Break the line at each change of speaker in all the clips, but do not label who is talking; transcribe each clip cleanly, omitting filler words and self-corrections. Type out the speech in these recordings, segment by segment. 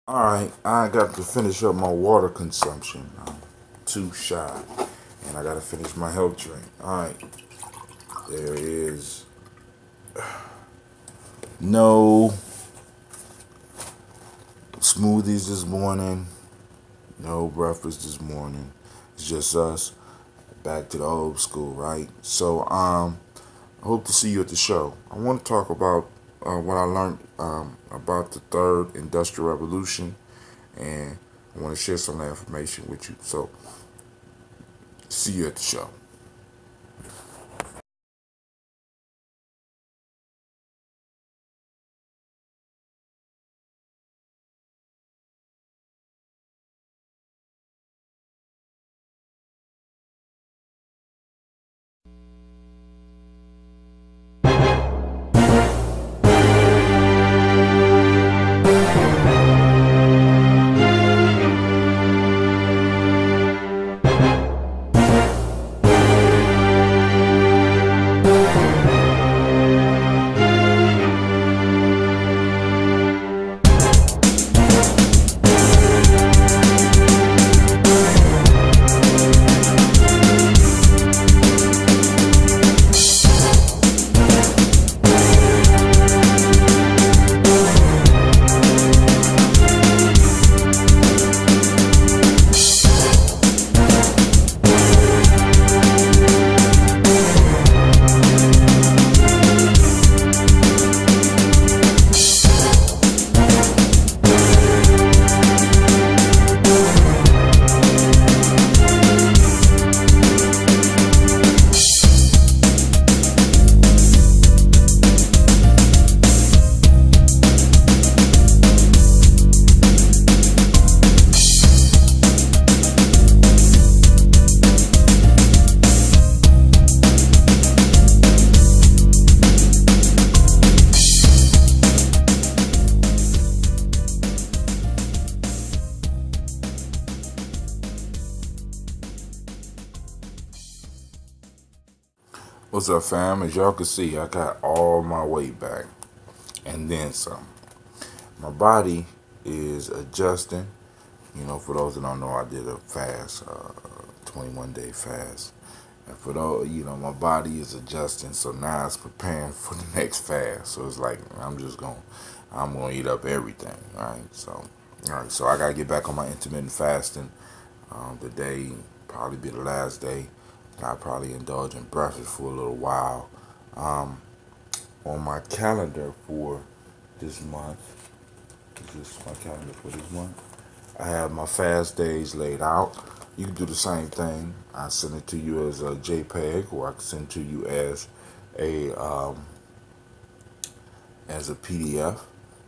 Alright, I got to finish up my water consumption. I'm too shy. And I got to finish my health drink. Alright, there is no smoothies this morning, no breakfast this morning. It's just us back to the old school, right? So, I hope to see you at the show. I want to talk about what I learned about the third industrial revolution, and I want to share some of that information with you. So, see you at the show. What's up, fam? As y'all can see, I got all my weight back and then some. My body is adjusting. For those that don't know, I did a fast, 21-day fast. And for those, my body is adjusting, so now it's preparing for the next fast. So it's like I'm gonna eat up everything, right? So, all right, so I gotta get back on my intermittent fasting. Today probably be the last day. I'll probably indulge in breakfast for a little while. Um, on my calendar for this month, this is my calendar for this month. I have my fast days laid out. You can do the same thing. I send it to you as a JPEG, or I can send it to you a as a PDF.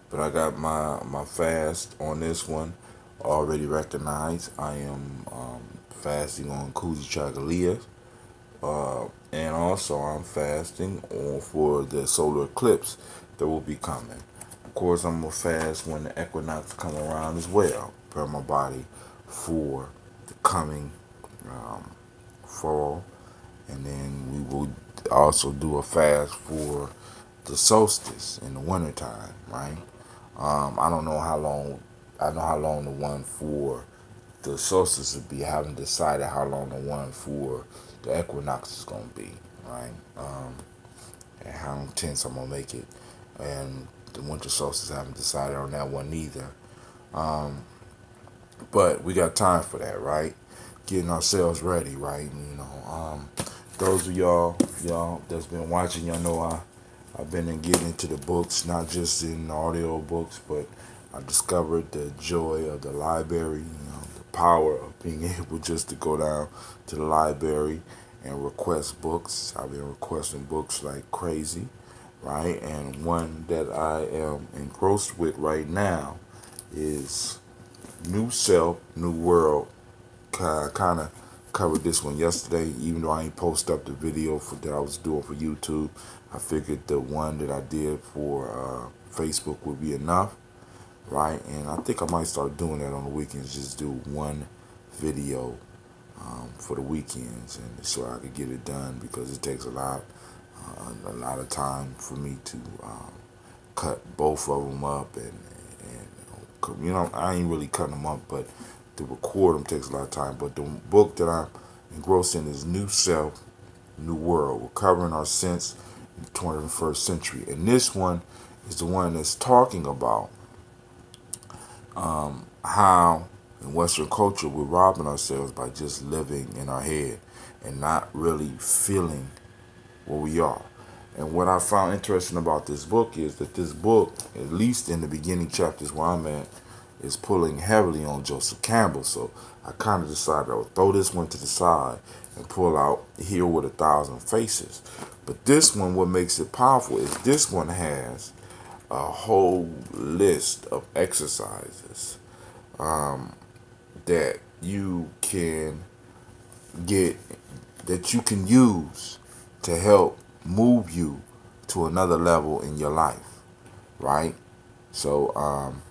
But I got my fast on this one already recognized. I am fasting on Kuji Chagalia. And also I'm fasting on for the solar eclipse that will be coming. Of course, I'm gonna fast when the equinox come around as well, prepare my body for the coming um, fall, and then we will also do a fast for the solstice in the wintertime, right? I don't know how long. I know how long the one for the solstice would be. I haven't decided how long the one for the equinox is gonna be, right? And how intense I'm gonna make it. And the winter solstice, I haven't decided on that one either. Um, but we got time for that, right? Getting ourselves ready, right? Those of y'all that's been watching, y'all know I've been getting into the books, not just in audio books, but I discovered the joy of the library, the power of being able just to go down to the library and request books. I've been requesting books like crazy, right? And one that I am engrossed with right now is New Self, New World. Kind of covered this one yesterday, even though I ain't post up the video that I was doing for YouTube. I figured the one that I did for Facebook would be enough, right? And I think I might start doing that on the weekends. Just do one video for the weekends, and so I could get it done because it takes a lot of time for me to cut both of them up and I ain't really cutting them up, but to record them takes a lot of time. But the book that I'm engrossed in is New Self, New World, Recovering Our Sense in the 21st Century. And this one is the one that's talking about how in Western culture we're robbing ourselves by just living in our head and not really feeling where we are. And what I found interesting about this book is that this book, at least in the beginning chapters where I'm at, is pulling heavily on Joseph Campbell. So I kind of decided I would throw this one to the side and pull out Here with a Thousand Faces. But this one, what makes it powerful is this one has a whole list of exercises that you can get, that you can use to help move you to another level in your life, right? So I'm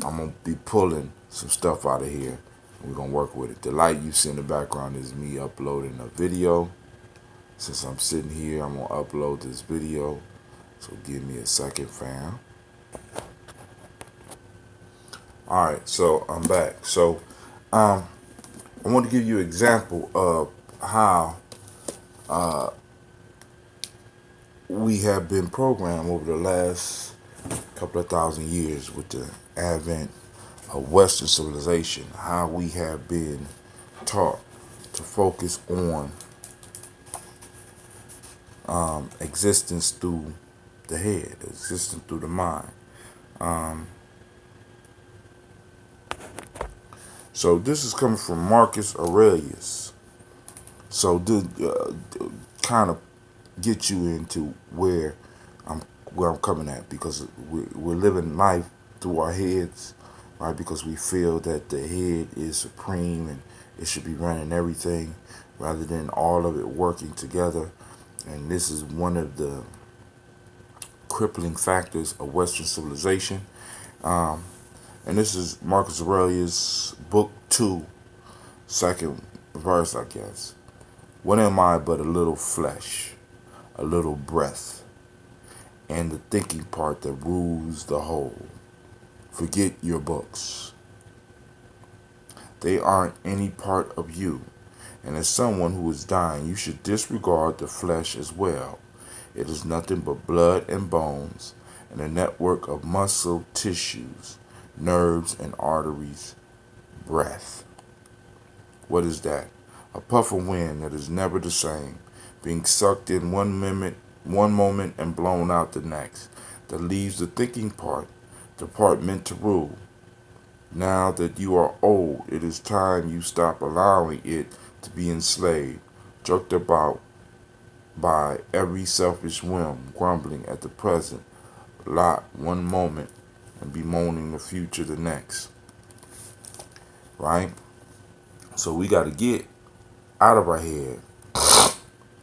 gonna be pulling some stuff out of here. We're gonna work with it. The light you see in the background is me uploading a video. Since I'm sitting here, I'm gonna upload this video. So give me a second, fam. All right, so I'm back. So I want to give you an example of how we have been programmed over the last couple of thousand years with the advent of Western civilization, how we have been taught to focus on existence through the head, existence through the mind. So this is coming from Marcus Aurelius. So to kind of get you into where I'm coming at, because we're living life through our heads, right? Because we feel that the head is supreme and it should be running everything rather than all of it working together. And this is one of the crippling factors of Western civilization. And this is Marcus Aurelius, book 2, second verse, I guess. What am I but a little flesh, a little breath, and the thinking part that rules the whole? Forget your books. They aren't any part of you. And as someone who is dying, you should disregard the flesh as well. It is nothing but blood and bones and a network of muscle tissues, nerves and arteries, breath. What is that? A puff of wind that is never the same, being sucked in one moment and blown out the next, that leaves the thinking part, the part meant to rule. Now that you are old, it is time you stop allowing it to be enslaved, jerked about by every selfish whim, grumbling at the present lot one moment and bemoaning the future the next. Right? So we got to get out of our head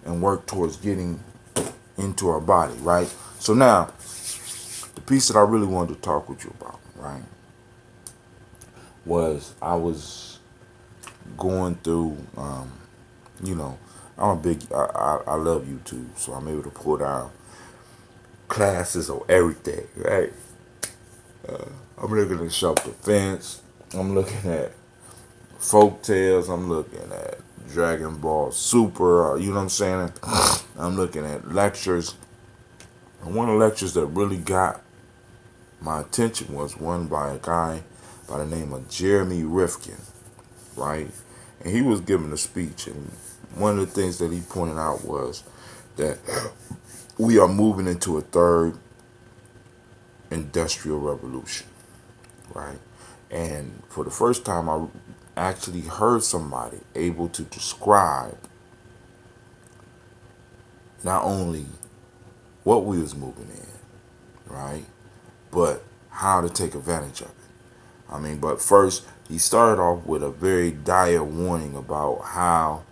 and work towards getting into our body, right? So now, the piece that I really wanted to talk with you about, right, was I was going through, I'm a big, I love YouTube, so I'm able to pull down classes on everything, right? I'm looking at Shelf Defense, I'm looking at folk tales, I'm looking at Dragon Ball Super, you know what I'm saying? I'm looking at lectures. And one of the lectures that really got my attention was one by a guy by the name of Jeremy Rifkin, right? And he was giving a speech, and one of the things that he pointed out was that we are moving into a third industrial revolution, right? And for the first time, I actually heard somebody able to describe not only what we was moving in, right, but how to take advantage of it. I mean, but first, he started off with a very dire warning about how,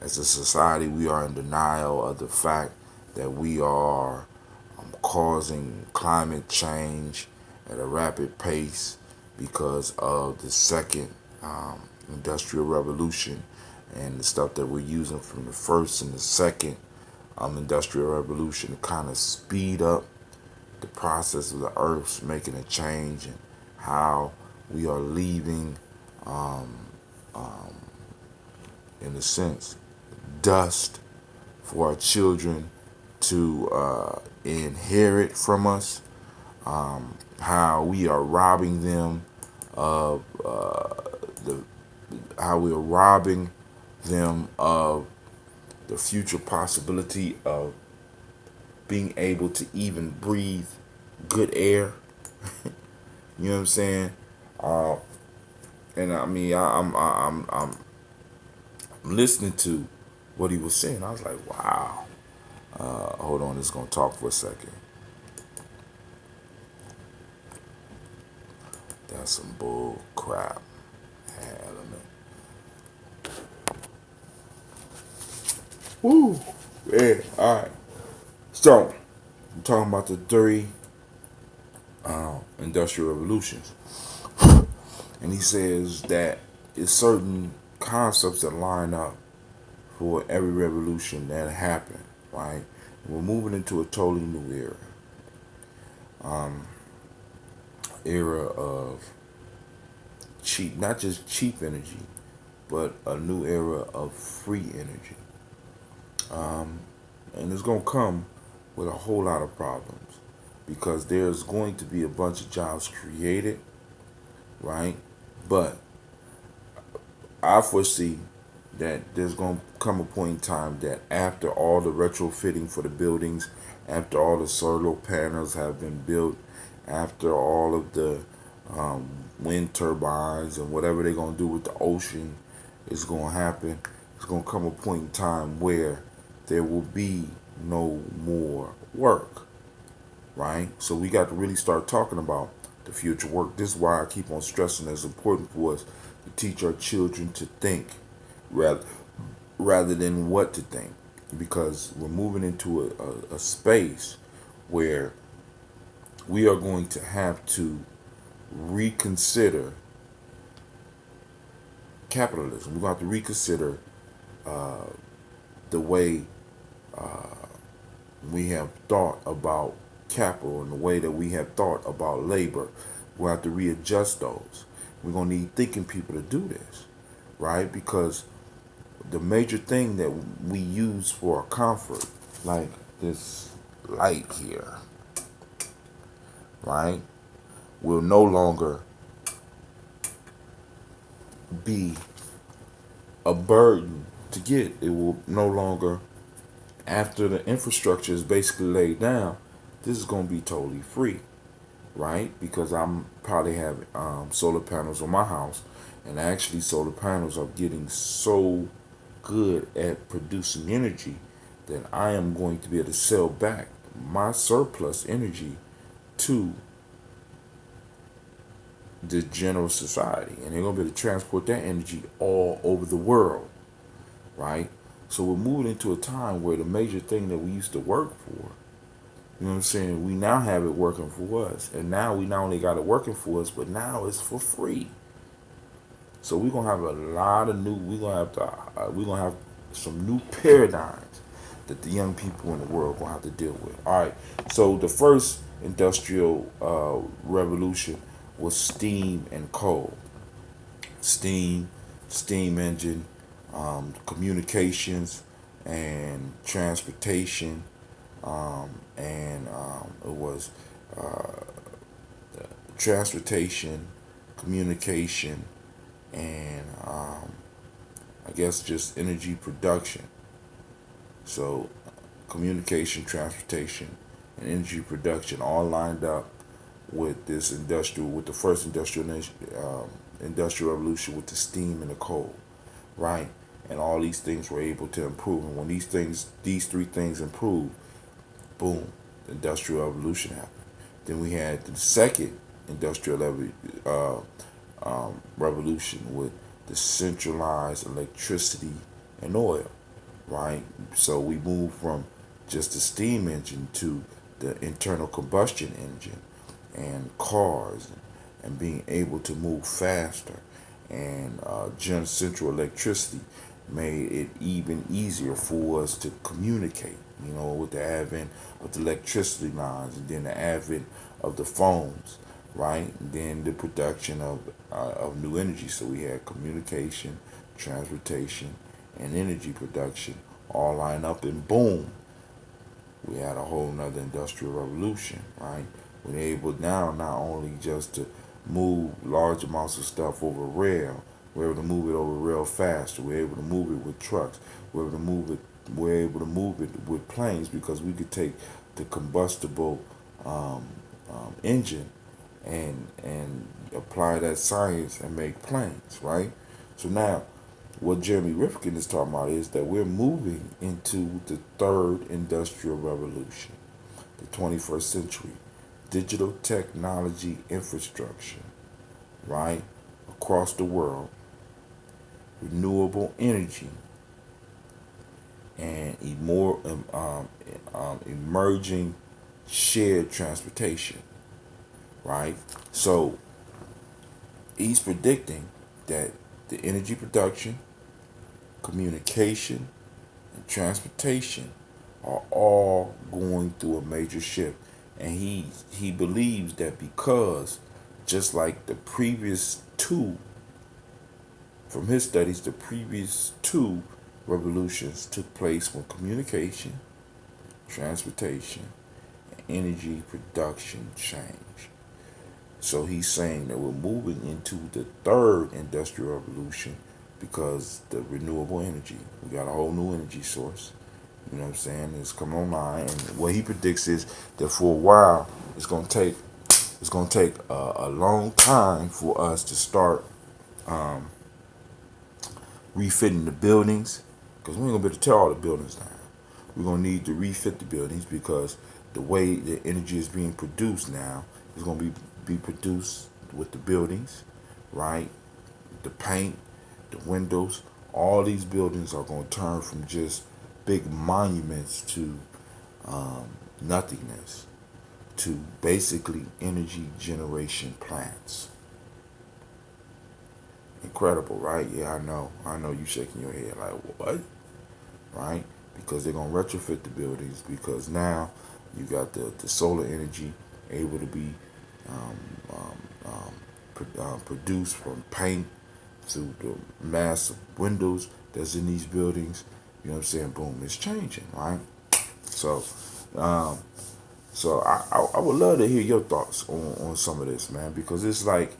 as a society, we are in denial of the fact that we are causing climate change at a rapid pace because of the second industrial revolution and the stuff that we're using from the first and the second industrial revolution to kind of speed up the process of the earth's making a change, and how we are leaving, um, um, in a sense, dust for our children to inherit from us. How we are robbing them of the how we are robbing them of the future possibility of being able to even breathe good air. You know what I'm saying? Uh, and I mean, I'm listening to what he was saying. I was like, wow. Hold on, it's gonna talk for a second. That's some bull crap. Element. Woo. Yeah. All right. So I'm talking about the three industrial revolutions, and he says that it's certain concepts that line up for every revolution that happened. Right. We're moving into a totally new era. Era of cheap, not just cheap energy, but a new era of free energy. And it's going to come with a whole lot of problems because there's going to be a bunch of jobs created, right? But I foresee that there's going to come a point in time that after all the retrofitting for the buildings, after all the solar panels have been built, after all of the um, wind turbines and whatever they're going to do with the ocean is going to happen, it's going to come a point in time where there will be no more work, right? So we got to really start talking about the future work. This is why I keep on stressing that it's important for us to teach our children to think rather rather than what to think, because we're moving into a space where we are going to have to reconsider capitalism. We're going to have to reconsider the way we have thought about capital and the way that we have thought about labor. We'll have to readjust those. We're going to need thinking people to do this, right? Because the major thing that we use for our comfort, like this light here, right, will no longer be a burden to get. It will no longer, after the infrastructure is basically laid down, this is going to be totally free, right? Because I'm probably have solar panels on my house, and actually solar panels are getting so good at producing energy that I am going to be able to sell back my surplus energy to the general society, and they're going to be able to transport that energy all over the world, right? So we're moving into a time where the major thing that we used to work for, you know what I'm saying, we now have it working for us. And now we not only got it working for us, but now it's for free. So we're gonna have a lot of new. We're gonna have some new paradigms that the young people in the world gonna have to deal with. All right. So the first industrial revolution was steam and coal. Steam, steam engine, communications, and transportation, and it was uh, transportation, communication, and I guess just energy production. So communication, transportation, and energy production all lined up with this industrial, with the first industrial revolution with the steam and the coal, right? And all these things were able to improve. And when these three things improved, boom, the industrial revolution happened. Then we had the second industrial revolution with the centralized electricity and oil, right? So we moved from just the steam engine to the internal combustion engine and cars, and being able to move faster, and central electricity made it even easier for us to communicate. With the advent of the electricity lines, and then the advent of the phones, right? And then the production of new energy. So we had communication, transportation, and energy production all line up, and boom, we had a whole nother industrial revolution, right? We're able now not only just to move large amounts of stuff over rail, we're able to move it over rail faster. We're able to move it with trucks. We're able to move it. We're able to move it with planes because we could take the combustible um, engine and apply that science and make planes, right? So now, what Jeremy Rifkin is talking about is that we're moving into the third industrial revolution, the 21st century, digital technology infrastructure, right? Across the world, renewable energy, and emerging shared transportation, right? So he's predicting that the energy production, communication, and transportation are all going through a major shift. And he believes that because just like the previous two, from his studies, the previous two revolutions took place when communication, transportation, and energy production changed. So he's saying that we're moving into the third industrial revolution because the renewable energy. We got a whole new energy source. You know what I'm saying? It's coming online, and what he predicts is that for a while it's gonna take a long time for us to start refitting the buildings, because we ain't gonna be able to tear all the buildings down. We're gonna need to refit the buildings because the way the energy is being produced now is gonna be produced with the buildings, right? The paint, the windows, all these buildings are gonna turn from just big monuments to nothingness, to basically energy generation plants. Incredible, right? Yeah, I know. I know you shaking your head like what? Right? Because they're gonna retrofit the buildings because now you got the solar energy able to be um, um, produced from paint through the massive windows that's in these buildings. You know what I'm saying? Boom, it's changing, right? So, um, so I would love to hear your thoughts on some of this, man, because it's like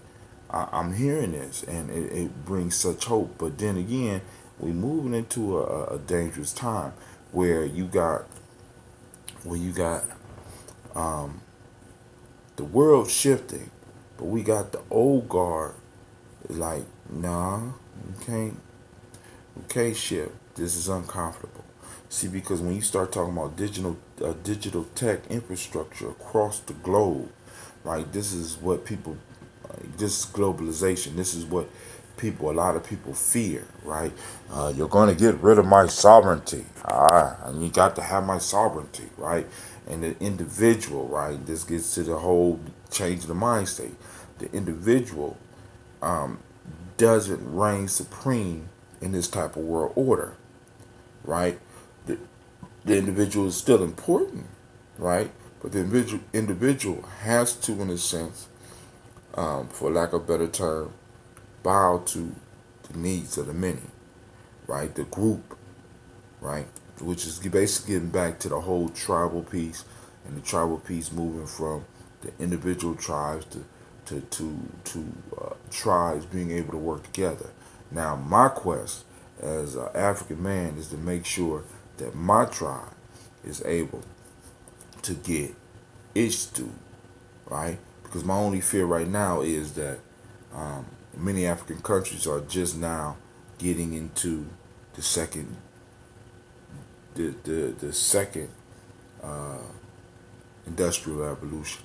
I'm hearing this and it brings such hope. But then again, we're moving into a dangerous time where you got the world shifting, but we got the old guard like, nah, we can't shift. This is uncomfortable. See, because when you start talking about digital tech infrastructure across the globe, right? This is what people, this is globalization. This is what a lot of people fear, right? You're going to get rid of my sovereignty. And you got to have my sovereignty, right? And the individual, right? This gets to the whole change of the mind state. The individual doesn't reign supreme in this type of world order, right? The, the individual is still important, right? But the individual has to, in a sense, for lack of a better term, bow to the needs of the many, right? The group, right? Which is basically getting back to the whole tribal piece, and the tribal piece moving from the individual tribes to tribes being able to work together. Now, my quest as an African man is to make sure that my tribe is able to get its due, right? Because my only fear right now is that many African countries are just now getting into the second the second industrial revolution.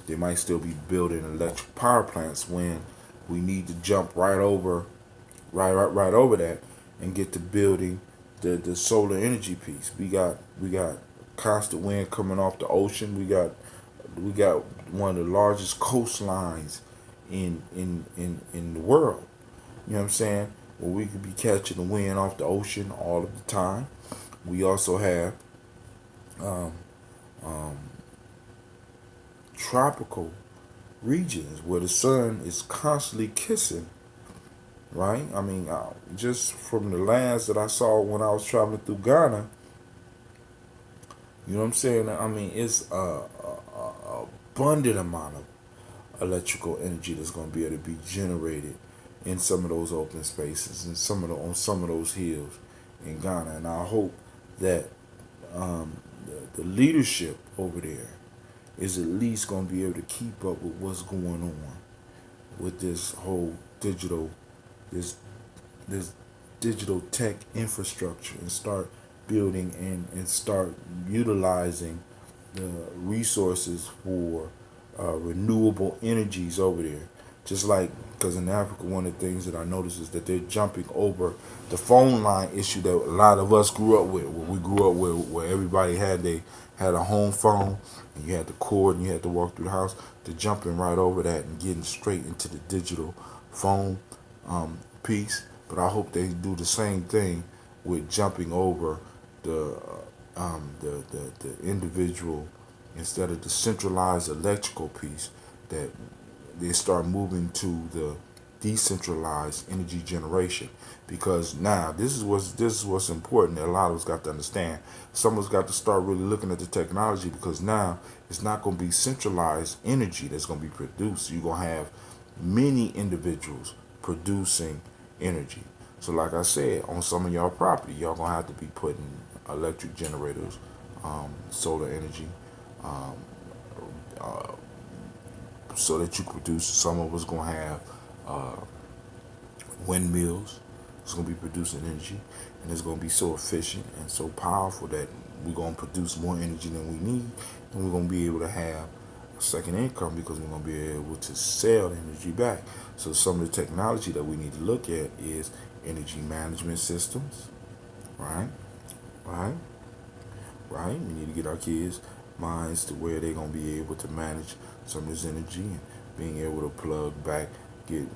They might still be building electric power plants when we need to jump right over that and get to building the solar energy piece. We got constant wind coming off the ocean. We got one of the largest coastlines in the world. You know what I'm saying? where we could be catching the wind off the ocean all of the time. We also have tropical regions where the sun is constantly kissing, right? I mean, just from the lands that I saw when I was traveling through Ghana, you know what I'm saying? I mean, it's a abundant amount of electrical energy that's going to be able to be generated in some of those open spaces and on some of those hills in Ghana. And I hope that the leadership over there is at least going to be able to keep up with what's going on with this whole this this digital tech infrastructure, and start building and start utilizing the resources for renewable energies over there. Just like, because in Africa, one of the things that I noticed is that they're jumping over the phone line issue that a lot of us grew up with. Where we grew up with, where everybody had a home phone, and you had the cord, and you had to walk through the house. They're jumping right over that and getting straight into the digital phone piece. But I hope they do the same thing with jumping over the individual, instead of the centralized electrical piece, that they start moving to the decentralized energy generation. Because now this is what's important that a lot of us got to understand. Someone's got to start really looking at the technology, because now it's not going to be centralized energy that's going to be produced. You're going to have many individuals producing energy. So like I said, on some of y'all property, y'all going to have to be putting electric generators, solar energy, so that you produce. Some of us going to have windmills. It's going to be producing energy, and it's going to be so efficient and so powerful that we're going to produce more energy than we need, and we're going to be able to have a second income, because we're going to be able to sell the energy back. So some of the technology that we need to look at is energy management systems, right? We need to get our kids' minds to where they're going to be able to manage some of this energy, and being able to plug back, get,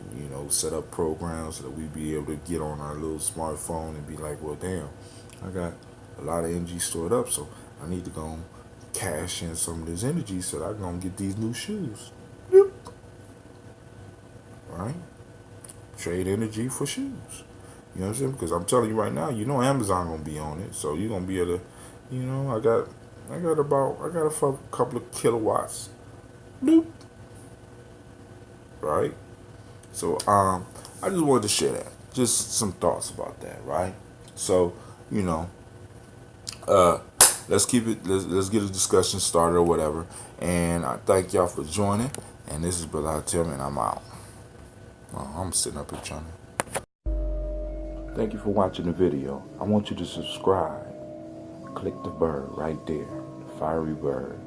set up programs so that we be able to get on our little smartphone and be like, well, damn, I got a lot of energy stored up, so I need to go and cash in some of this energy so that I can get these new shoes. Yep. Right? Trade energy for shoes. You know what I'm saying? Because I'm telling you right now, Amazon gonna be on it, so you're gonna be able to, I got a couple of kilowatts. Bloop. Right? So I just wanted to share that. Just some thoughts about that, right? So, let's keep it. Let's get a discussion started or whatever. And I thank y'all for joining. And this is Brother Tim, and I'm out. I'm sitting up here trying to. Thank you for watching the video. I want you to subscribe. Click the bird right there, the fiery bird.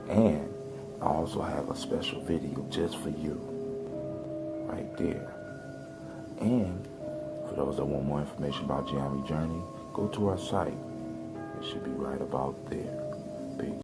And I also have a special video just for you, right there. And for those that want more information about Nyame Journey, go to our site. It should be right about there. Peace.